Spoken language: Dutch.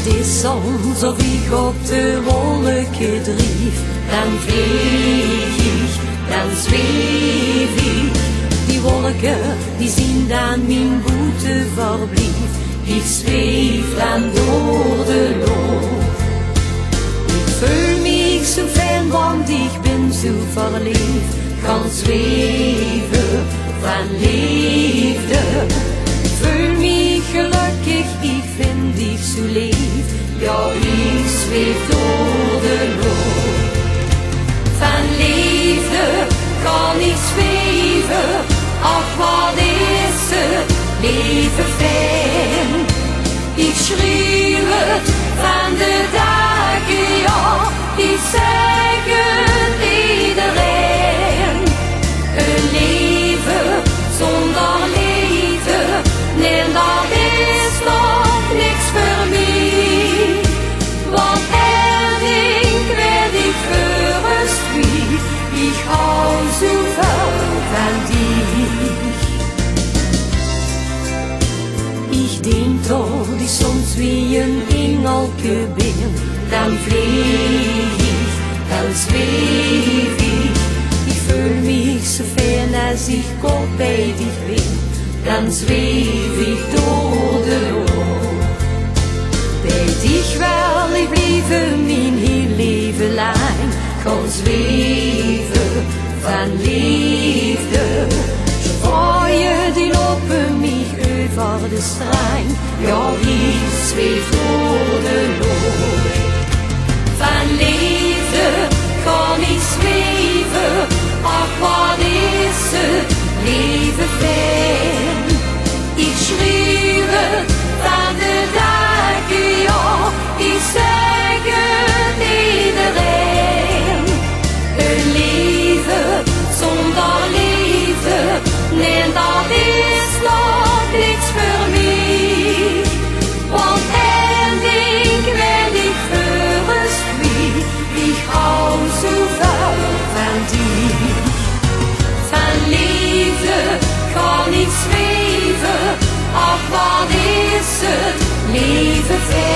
is alsof ik op de wolken drief. Dan vlieg ik, dan zweef ik. Die wolken, die zien dan mijn boete verblief. Ik zweef dan door de lucht. Ik voel me zo fijn, want ik ben zo verliefd. Kan zweven van liefde. Ik voel me gelukkig, ik vind dich zo lief. Ja, ik zweef door de lucht. Van liefde kan ik zweven. Ach, wat is het leven fijn. Ik schreeuw het van de dagen, ja, ik zeg het iedereen. Een leven zonder liefde, nee, dat is nog niks voor mij. Want ik weet ik gerust wie, ik hou zoveel van dich. Ik denk toch die soms wie een engelke ben, dan vlieg ik, dan zweef ik. Ik voel me zo fijn als ik kort bij dich ben, dan zweef ik door de lucht. Bij dich wil ik blijven mijn heel leven lang, kan zweven van liefde. Je die lopen mij over de streng, ja, ik zweef door de lucht. Van liefde kan ik zweven, ach, wat is het leven fijn. Ik schreeuw het van de dagen, ja, ik zeg het iedereen. Een leven zonder liefde, nee, dat is nog niks voor mij. Want ik weet ik gerust wie, ik hou zoveel van dich. Van liefde kan ik zweven, ach, wat is het leven fijn.